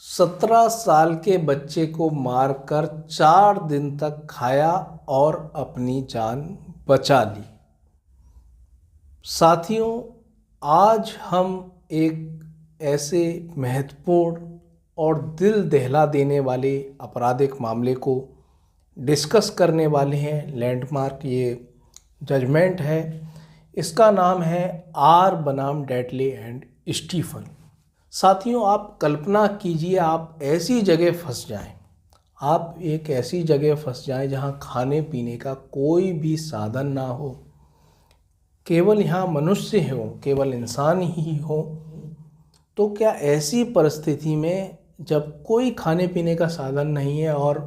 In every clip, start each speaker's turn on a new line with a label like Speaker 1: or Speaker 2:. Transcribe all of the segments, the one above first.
Speaker 1: 17 साल के बच्चे को मारकर 4 दिन तक खाया और अपनी जान बचा ली। साथियों, आज हम एक ऐसे महत्वपूर्ण और दिल दहला देने वाले आपराधिक मामले को डिस्कस करने वाले हैं। लैंडमार्क ये जजमेंट है। इसका नाम है आर बनाम डेडली एंड स्टीफन। साथियों, आप कल्पना कीजिए आप ऐसी जगह फंस जाएं, आप एक ऐसी जगह फंस जाएं जहां खाने पीने का कोई भी साधन ना हो, केवल यहाँ मनुष्य हो, केवल इंसान ही हो। तो क्या ऐसी परिस्थिति में जब कोई खाने पीने का साधन नहीं है और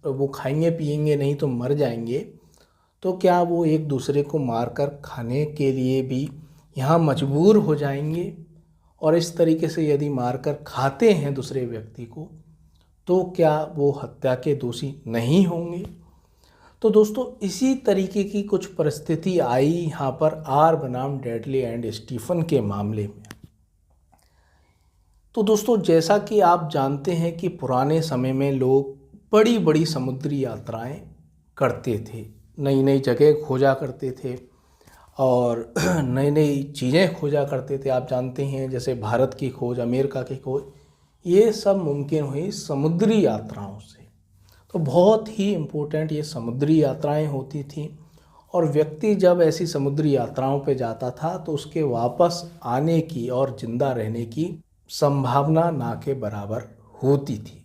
Speaker 1: वो खाएंगे पिएंगे नहीं तो मर जाएंगे, तो क्या वो एक दूसरे को मारकर खाने के लिए भी यहाँ मजबूर हो जाएंगे? और इस तरीके से यदि मारकर खाते हैं दूसरे व्यक्ति को, तो क्या वो हत्या के दोषी नहीं होंगे? तो दोस्तों, इसी तरीके की कुछ परिस्थिति आई यहाँ पर आर बनाम डेडली एंड स्टीफन के मामले में। तो दोस्तों, जैसा कि आप जानते हैं कि पुराने समय में लोग बड़ी बड़ी समुद्री यात्राएं करते थे, नई नई जगह खोजा करते थे और नई नई चीज़ें खोजा करते थे। आप जानते हैं जैसे भारत की खोज, अमेरिका की खोज, ये सब मुमकिन हुई समुद्री यात्राओं से। तो बहुत ही इम्पोर्टेंट ये समुद्री यात्राएं होती थी और व्यक्ति जब ऐसी समुद्री यात्राओं पे जाता था तो उसके वापस आने की और ज़िंदा रहने की संभावना ना के बराबर होती थी।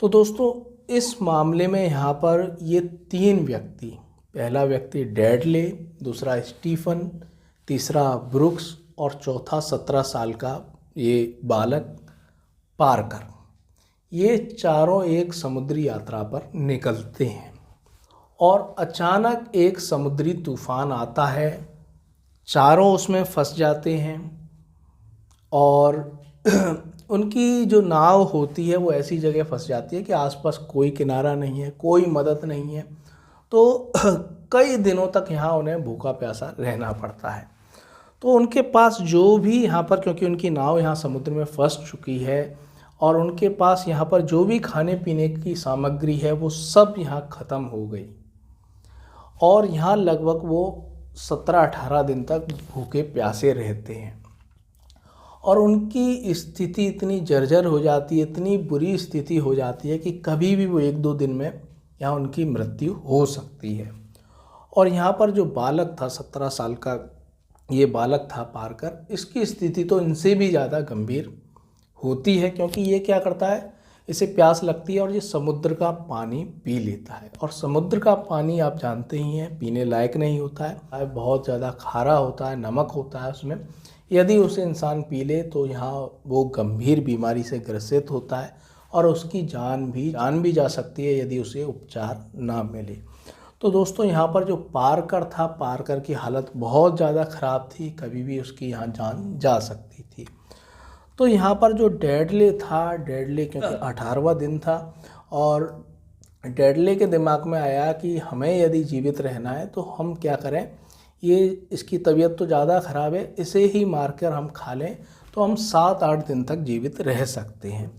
Speaker 1: तो दोस्तों, इस मामले में यहाँ पर ये 3 व्यक्ति, पहला व्यक्ति डेडले, दूसरा स्टीफन, तीसरा ब्रुक्स और चौथा 17 साल का ये बालक पार्कर, ये चारों एक समुद्री यात्रा पर निकलते हैं और अचानक एक समुद्री तूफान आता है। चारों उसमें फंस जाते हैं और उनकी जो नाव होती है वो ऐसी जगह फंस जाती है कि आसपास कोई किनारा नहीं है, कोई मदद नहीं है। तो कई दिनों तक यहाँ उन्हें भूखा प्यासा रहना पड़ता है। तो उनके पास जो भी यहाँ पर, क्योंकि उनकी नाव यहाँ समुद्र में फंस चुकी है और उनके पास यहाँ पर जो भी खाने पीने की सामग्री है वो सब यहाँ ख़त्म हो गई और यहाँ लगभग वो 17-18 दिन तक भूखे प्यासे रहते हैं और उनकी स्थिति इतनी जर्जर हो जाती है, इतनी बुरी स्थिति हो जाती है कि कभी भी वो 1-2 दिन में यहाँ उनकी मृत्यु हो सकती है। और यहाँ पर जो बालक था, 17 साल का ये बालक था पार्कर, इसकी स्थिति तो इनसे भी ज़्यादा गंभीर होती है, क्योंकि ये क्या करता है, इसे प्यास लगती है और ये समुद्र का पानी पी लेता है। और समुद्र का पानी आप जानते ही हैं पीने लायक नहीं होता है, बहुत ज़्यादा खारा होता है, नमक होता है उसमें। यदि उसे इंसान पी ले तो यहाँ वो गंभीर बीमारी से ग्रसित होता है और उसकी जान भी जा सकती है यदि उसे उपचार ना मिले। तो दोस्तों, यहाँ पर जो पार्कर था, पार्कर की हालत बहुत ज़्यादा ख़राब थी, कभी भी उसकी यहाँ जान जा सकती थी। तो यहाँ पर जो डेडले था, डेडले क्योंकि 18वां दिन था और डेडले के दिमाग में आया कि हमें यदि जीवित रहना है तो हम क्या करें, ये इसकी तबीयत तो ज़्यादा ख़राब है, इसे ही मारकर हम खा लें तो हम 7-8 दिन तक जीवित रह सकते हैं।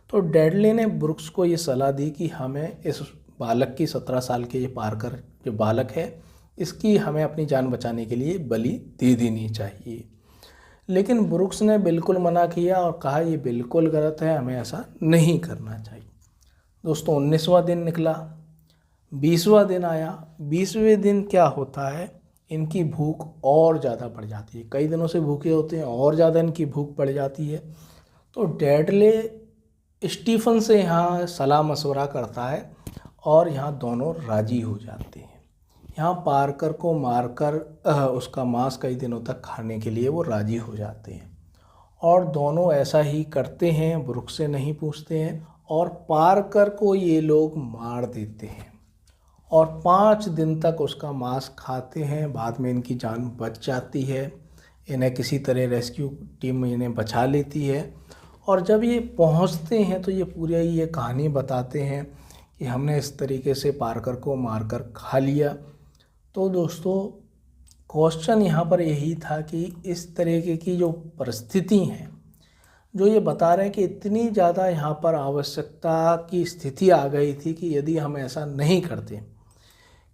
Speaker 1: तो डेडले ने ब्रुक्स को ये सलाह दी कि हमें इस बालक की, 17 साल के ये पार्कर जो बालक है, इसकी हमें अपनी जान बचाने के लिए बलि दे देनी चाहिए। लेकिन ब्रुक्स ने बिल्कुल मना किया और कहा ये बिल्कुल गलत है, हमें ऐसा नहीं करना चाहिए। दोस्तों, 19वां दिन निकला, 20वां दिन आया। 20वें दिन क्या होता है, इनकी भूख और ज़्यादा बढ़ जाती है। कई दिनों से भूखे होते हैं और ज़्यादा इनकी भूख बढ़ जाती है। तो डेडले स्टीफन से यहाँ सलाह मशवरा करता है और यहाँ दोनों राजी हो जाते हैं। यहाँ पार्कर को मारकर उसका मांस कई दिनों तक खाने के लिए वो राजी हो जाते हैं और दोनों ऐसा ही करते हैं, ब्रुक्स से नहीं पूछते हैं और पार्कर को ये लोग मार देते हैं और 5 दिन तक उसका मांस खाते हैं। बाद में इनकी जान बच जाती है, इन्हें किसी तरह रेस्क्यू टीम इन्हें बचा लेती है और जब ये पहुंचते हैं तो ये पूरी ये कहानी बताते हैं कि हमने इस तरीके से पार्कर को मारकर खा लिया। तो दोस्तों, क्वेश्चन यहाँ पर यही था कि इस तरीके की जो परिस्थिति है, जो ये बता रहे हैं कि इतनी ज़्यादा यहाँ पर आवश्यकता की स्थिति आ गई थी कि यदि हम ऐसा नहीं करते,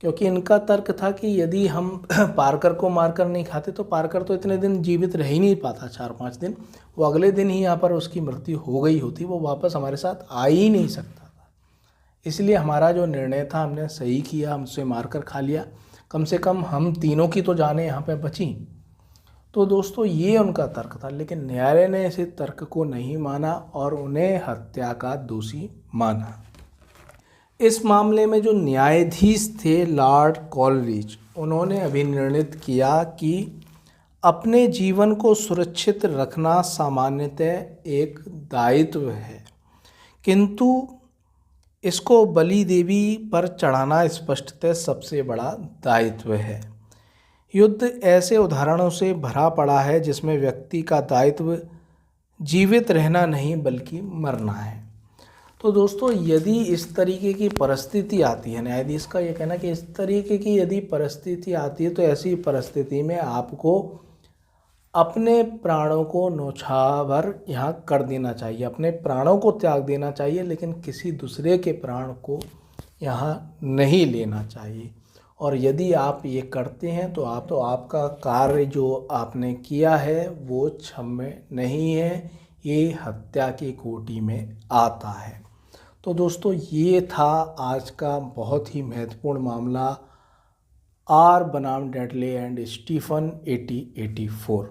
Speaker 1: क्योंकि इनका तर्क था कि यदि हम पारकर को मारकर नहीं खाते तो पारकर तो इतने दिन जीवित रह ही नहीं पाता, 4-5 दिन, वो अगले दिन ही यहाँ पर उसकी मृत्यु हो गई होती, वो वापस हमारे साथ आ ही नहीं सकता था। इसलिए हमारा जो निर्णय था हमने सही किया, हम उसे मारकर खा लिया, कम से कम हम तीनों की तो जानें यहाँ पे बची। तो दोस्तों ये उनका तर्क था, लेकिन न्यायालय ने इस तर्क को नहीं माना और उन्हें हत्या का दोषी माना। इस मामले में जो न्यायाधीश थे लॉर्ड कॉलरिज, उन्होंने अभिनिर्णित किया कि अपने जीवन को सुरक्षित रखना सामान्यतः एक दायित्व है, किंतु इसको बलि देवी पर चढ़ाना स्पष्टतः सबसे बड़ा दायित्व है। युद्ध ऐसे उदाहरणों से भरा पड़ा है जिसमें व्यक्ति का दायित्व जीवित रहना नहीं बल्कि मरना है। तो दोस्तों यदि इस तरीके की परिस्थिति आती है, न्यायाधीश का ये कहना कि इस तरीके की यदि परिस्थिति आती है तो ऐसी परिस्थिति में आपको अपने प्राणों को न्यौछावर यहाँ कर देना चाहिए, अपने प्राणों को त्याग देना चाहिए, लेकिन किसी दूसरे के प्राण को यहाँ नहीं लेना चाहिए। और यदि आप ये करते हैं तो आपका कार्य जो आपने किया है वो क्षम्य नहीं है, ये हत्या की कोटि में आता है। तो दोस्तों ये था आज का बहुत ही महत्वपूर्ण मामला, आर बनाम डडले एंड स्टीफन 1884।